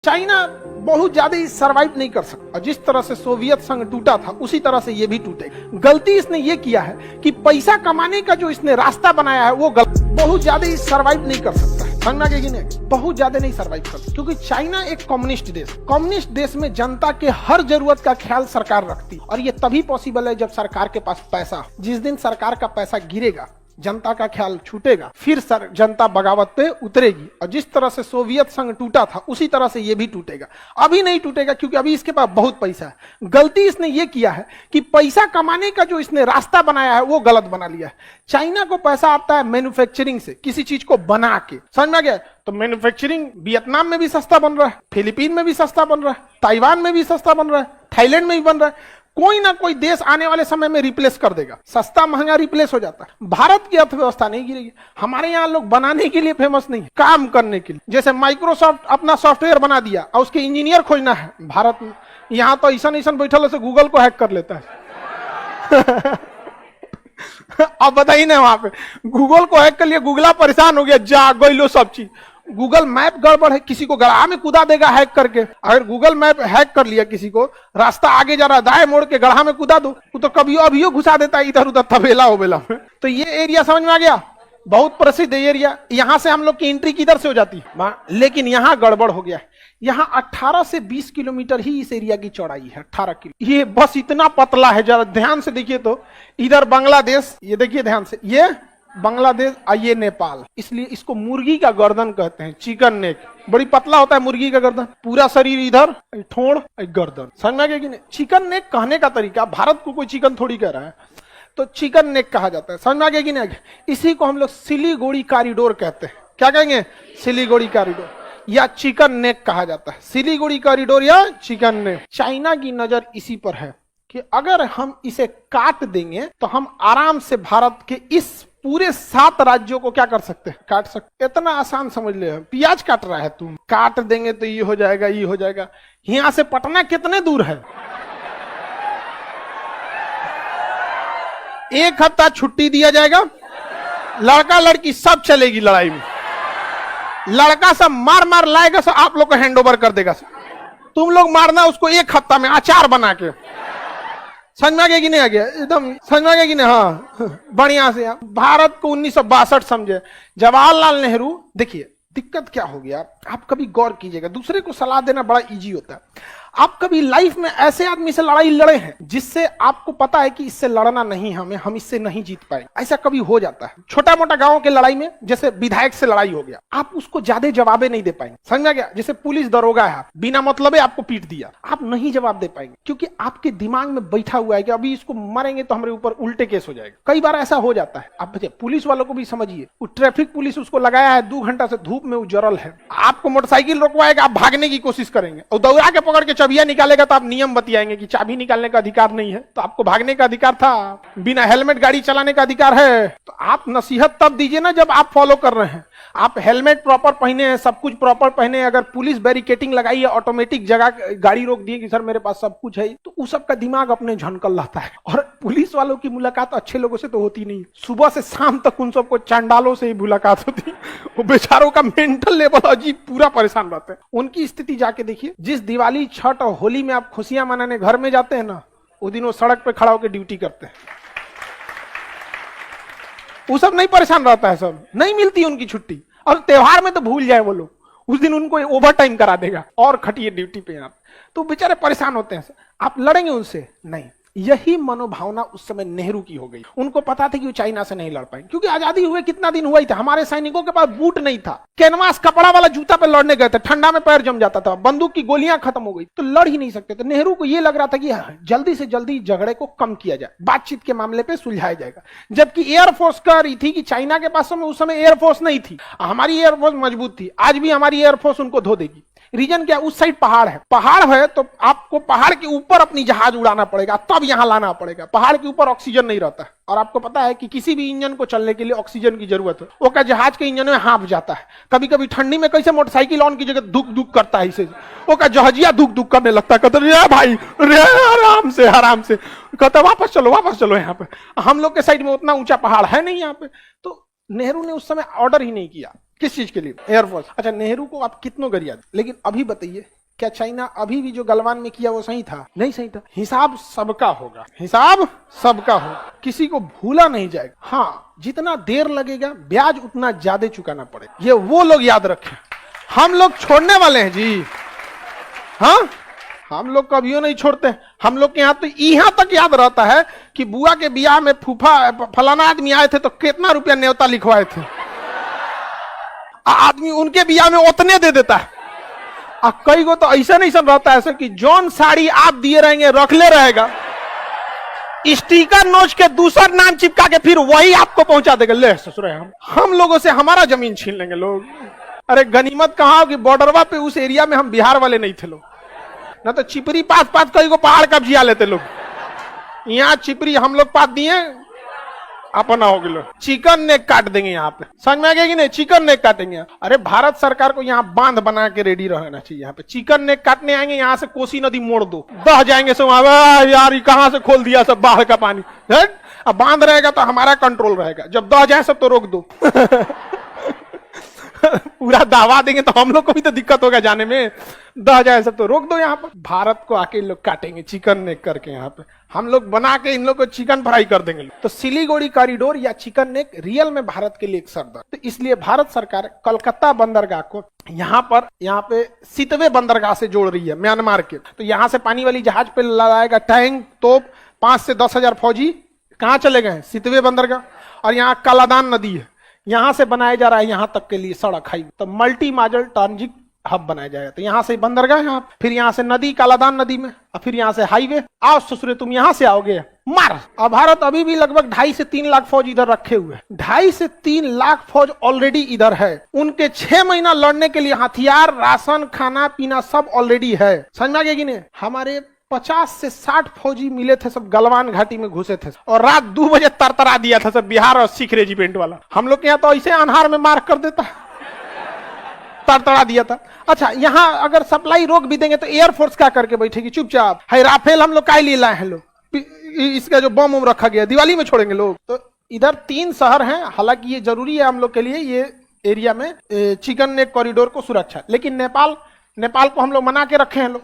China बहुत ज्यादा ही survive नहीं कर सकता। जिस तरह से सोवियत संघ टूटा था उसी तरह से ये भी टूटेगा। गलती इसने ये किया है कि पैसा कमाने का जो इसने रास्ता बनाया है वो बहुत ज्यादा ही सरवाइव नहीं कर सकता है। समझना कि नहीं, बहुत ज्यादा नहीं सरवाइव कर सकता, क्योंकि चाइना एक कम्युनिस्ट देश में जनता के हर जरूरत का ख्याल सरकार रखती है, और ये तभी पॉसिबल है जब सरकार के पास पैसा हो। जिस दिन सरकार का पैसा गिरेगा, जनता का ख्याल छूटेगा, फिर जनता बगावत पे उतरेगी। और जिस तरह से सोवियत संघ टूटा था उसी तरह से ये भी टूटेगा। अभी नहीं टूटेगा क्योंकि अभी इसके पास बहुत पैसा है। गलती इसने ये किया है कि पैसा कमाने का जो इसने रास्ता बनाया है वो गलत बना लिया है। चाइना को पैसा आता है मैन्युफैक्चरिंग से, किसी चीज को बना के। समझ में गया? तो मैन्युफैक्चरिंग वियतनाम में भी सस्ता बन रहा है, फिलीपीन में भी सस्ता बन रहा है, ताइवान में भी सस्ता बन रहा है, थाईलैंड में भी बन रहा है। कोई ना कोई देश आने वाले समय में रिप्लेस कर देगा। सस्ता महंगा रिप्लेस हो जाता है। भारत की अर्थव्यवस्था नहीं गिरेगी। हमारे यहाँ लोग बनाने के लिए फेमस नहीं, काम करने के लिए। जैसे माइक्रोसॉफ्ट अपना सॉफ्टवेयर बना दिया और उसके इंजीनियर खोजना है भारत में, यहाँ तो ऐसा बैठल से गूगल को हैक कर लेता है। अब बताइए ना, वहां पे गूगल को हैक कर लिया, गूगला परेशान हो गया, जा गई सब चीज। गूगल मैप गड़बड़ है, किसी को गड्ढा में कूदा देगा हैक करके। अगर गूगल मैप हैक कर लिया, किसी को रास्ता आगे जा रहा है, दाएं मोड़ के गड्ढा में कूदा दो, तो कभी अभियो घुसा देता है इधर उधर तबेला उबेला में। तो ये एरिया समझ में आ गया, बहुत प्रसिद्ध एरिया। यहाँ से हम लोग की एंट्री किधर से हो जाती है, लेकिन यहाँ गड़बड़ हो गया है। यहाँ 18 से 20 किलोमीटर ही इस एरिया की चौड़ाई है, 18 किलो। ये बस इतना पतला है, जरा ध्यान से देखिए। तो इधर बांग्लादेश, ये देखिए ध्यान से, ये बांग्लादेश और ये नेपाल। इसलिए इसको मुर्गी का गर्दन कहते हैं, चिकन नेक। बड़ी पतला होता है मुर्गी का गर्दन, पूरा शरीर इधर, ठोड़ गर्दन। समझ में आ गया कि नहीं? चिकन नेक कहने का तरीका, भारत को कोई चिकन थोड़ी कह रहा है, तो चिकन नेक कहा जाता है। समझ में आ गया कि नहीं? इसी को हम लोग सिलीगुड़ी कॉरिडोर कहते हैं। क्या कहेंगे? सिलीगुड़ी कॉरिडोर या चिकन नेक कहा जाता है। सिलीगुड़ी कॉरिडोर या चिकन नेक। चाइना की नजर इसी पर है कि अगर हम इसे काट देंगे तो हम आराम से भारत के इस पूरे 7 राज्यों को क्या कर सकते हैं? काट सकते। इतना आसान समझ ले, प्याज काट रहा है तुम, काट देंगे तो ये हो जाएगा, ये हो जाएगा। यहां से पटना कितने दूर है? 1 हफ्ता छुट्टी दिया जाएगा, लड़का लड़की सब चलेगी लड़ाई में। लड़का सब मार मार लाएगा, सब आप लोग को हैंड ओवर कर देगा। तुम लोग मारना उसको 1 हफ्ता में अचार बना के। समझ में आ गया कि नहीं आ गया? एकदम समझ में आ गया कि नहीं? हाँ, बढ़िया से। भारत को 1962 समझे, जवाहरलाल नेहरू। देखिए दिक्कत क्या हो गया, आप कभी गौर कीजिएगा। दूसरे को सलाह देना बड़ा इजी होता है। आप कभी लाइफ में ऐसे आदमी से लड़ाई लड़े हैं जिससे आपको पता है कि इससे लड़ना नहीं, हम इससे नहीं जीत पाए? ऐसा कभी हो जाता है। छोटा मोटा गांव के लड़ाई में, जैसे विधायक से लड़ाई हो गया, आप उसको ज्यादा जवाबे नहीं दे पाएंगे। समझ में गया? जैसे पुलिस दरोगा है, बिना मतलब आपको पीट दिया, आप नहीं जवाब दे पाएंगे, क्योंकि आपके दिमाग में बैठा हुआ है कि अभी इसको मारेंगे तो हमारे ऊपर उल्टे केस हो जाएगा। कई बार ऐसा हो जाता है। आप पुलिस वालों को भी समझिए, ट्रैफिक पुलिस उसको लगाया है 2 घंटा से धूप में उजरल है, आपको मोटरसाइकिल रोकवाएगा, आप भागने की कोशिश करेंगे और दौड़ा के पकड़ के चाबियां निकालेगा, तो आप नियम बतियाएंगे कि चाबी निकालने का अधिकार नहीं है, तो आपको भागने का अधिकार था। बिना हेलमेट गाड़ी चलाने का अधिकार है। तो आप नसीहत तब दीजिए ना जब आप फॉलो कर रहे हैं। आप हेलमेट प्रॉपर पहने हैं, सब कुछ प्रॉपर पहने हैं। अगर पुलिस बैरिकेटिंग लगाई है, ऑटोमेटिक जगह गाड़ी रोक दिए कि सर मेरे पास सब कुछ है, तो उस सब का दिमाग अपने झनकल रहता है। और पुलिस वालों की मुलाकात अच्छे लोगों से तो होती नहीं, सुबह से शाम तक उन सबको चांडालों से ही मुलाकात होती। वो बेचारों का मेंटल लेवल अजीब, पूरा परेशान रहते हैं। उनकी स्थिति जाके देखिए। जिस दिवाली, छठ और होली में आप खुशियां मनाने घर में जाते हैं ना, उस दिन वो सड़क पे खड़ा होकर ड्यूटी करते हैं। वो सब नहीं परेशान रहता है, सब नहीं मिलती उनकी छुट्टी। और त्योहार में तो भूल जाए वो लोग, उस दिन उनको ओवर टाइम करा देगा और खटिए ड्यूटी पे आप, तो बेचारे परेशान होते हैं। आप लड़ेंगे उनसे? नहीं। यही मनोभावना उस समय नेहरू की हो गई। उनको पता था कि वो चाइना से नहीं लड़ पाएंगे, क्योंकि आजादी हुए कितना दिन हुआ ही था। हमारे सैनिकों के पास बूट नहीं था, कैनवास कपड़ा वाला जूता पे लड़ने गए थे, ठंडा में पैर जम जाता था, बंदूक की गोलियां खत्म हो गई, तो लड़ ही नहीं सकते थे। नेहरू को यह लग रहा था कि जल्दी से जल्दी झगड़े को कम किया जाए, बातचीत के मामले पे सुलझाया जाएगा। जबकि एयरफोर्स कह रही थी कि चाइना के पास उस समय एयरफोर्स नहीं थी, हमारी एयरफोर्स मजबूत थी। आज भी हमारी एयरफोर्स उनको धो देगी। रीजन क्या? उस साइड पहाड़ है, पहाड़ है तो आपको पहाड़ के ऊपर अपनी जहाज उड़ाना पड़ेगा, तब यहां लाना पड़ेगा। पहाड़ के ऊपर ऑक्सीजन नहीं रहता है, और आपको पता है कि किसी भी इंजन को चलने के लिए ऑक्सीजन की जरूरत है। वो क्या जहाज के इंजन में हाँफ जाता है। कभी कभी ठंडी में कैसे मोटरसाइकिल ऑन की जगह दुख दुख करता है, इसे वो क्या जहाजिया दुख दुख करने लगता है। कहते रे भाई रे, आराम से आराम से, कहते वापस चलो यहाँ पे। हम लोग के साइड में उतना ऊंचा पहाड़ है नहीं यहाँ पे। तो नेहरू ने उस समय ऑर्डर ही नहीं किया किस चीज के लिए? एयरफोर्स। अच्छा, नेहरू को आप कितनों गरिया, लेकिन अभी बताइए क्या चाइना अभी भी जो गलवान में किया वो सही था? नहीं सही था। हिसाब सबका होगा, हिसाब सबका होगा, किसी को भूला नहीं जाएगा। हाँ, जितना देर लगेगा ब्याज उतना ज्यादा चुकाना पड़ेगा, ये वो लोग याद रखें। हम लोग छोड़ने वाले हैं जी, हाँ, हम लोग कभी नहीं छोड़ते। हम लोग के यहाँ तो यहाँ तक याद रहता है कि बुआ के बियाह में फूफा फलाना आदमी आए थे तो कितना रुपया न्योता लिखवाए थे, आदमी उनके बियाह में उतने दे देता है। कई को तो ऐसा नहीं रहता है कि जौन साड़ी आप दिए रहेंगे रखले रहेगा, स्टिकर नोच के दूसरा नाम चिपका के फिर वही आपको पहुंचा देगा। ले ससुर, हम लोगों से हमारा जमीन छीन लेंगे लोग। अरे गनीमत कहा कि बॉर्डरवा पे उस एरिया में हम बिहार वाले नहीं थे लोग, ना तो चिपरी पास कई को पहाड़ कब्जिया लेते लोग। यहाँ चिपरी हम लोग पास दिए, अपना हो गया, चिकन नेक काट देंगे यहाँ पे। समझ में आ गया कि नहीं? चिकन नेक काटेंगे। अरे भारत सरकार को यहाँ बांध बना के रेडी रहना चाहिए। यहाँ पे चिकन नेक काटने आएंगे, यहाँ से कोसी नदी मोड़ दो, बह जाएंगे सब। यार कहाँ से खोल दिया सब बाढ़ का पानी। अब बांध रहेगा तो हमारा कंट्रोल रहेगा, जब दह जाए सब तो रोक दो। पूरा दहवा देंगे तो हम लोग को भी तो दिक्कत होगा जाने में, दह जाए सब तो रोक दो। यहाँ पर भारत को आके लोग काटेंगे चिकन नेक करके, यहाँ पे हम लोग बना के इन लोग को चिकन फ्राई कर देंगे। तो सिलीगुड़ी कॉरिडोर या चिकन नेक रियल में भारत के लिए एक सरदर्द। तो इसलिए भारत सरकार कलकत्ता बंदरगाह को यहाँ पे सितवे बंदरगाह से जोड़ रही है, म्यांमार के। तो यहाँ से पानी वाली जहाज पे लगाएगा टैंक, तोप, 5 से 10 हजार फौजी। कहाँ चले गए? सितवे बंदरगाह। और यहाँ कालादान नदी है, यहां से बनाया जा रहा है यहाँ तक के लिए सड़क, हाईवे। तो मल्टी मॉडल ट्रांजिट हब बनाया जाएगा। तो यहाँ से बंदरगाह, यहाँ फिर यहाँ से नदी, कालादान नदी में, और फिर यहाँ से हाईवे। आओ ससुरे, तुम यहाँ से आओगे मार। अब भारत अभी भी लगभग 2.5 से 3 लाख फौज इधर रखे हुए हैं। 2.5 से 3 लाख फौज ऑलरेडी इधर है। उनके 6 महीना लड़ने के लिए हथियार, राशन, खाना पीना सब ऑलरेडी है। समझ में आ गया कि नहीं? हमारे 50 से 60 फौजी मिले थे, सब गलवान घाटी में घुसे थे, और रात 2 बजे तरतरा दिया था सब बिहार और सिख रेजिमेंट वाला। हम लोग के यहाँ तो ऐसे अनहार में मार कर देता, तरतरा दिया था। अच्छा, यहाँ अगर सप्लाई रोक भी देंगे तो एयरफोर्स क्या करके बैठेगी चुपचाप? है राफेल हम लोग काय लिए लाए हैं लोग, इसका जो बम उम रखा गया दिवाली में छोड़ेंगे लोग? तो इधर 3 शहर हैं, हालांकि ये जरूरी है हम लोग के लिए, ये एरिया में चिकन नेक कॉरिडोर को सुरक्षा। लेकिन नेपाल को हम लोग मना के रखे हैं लोग,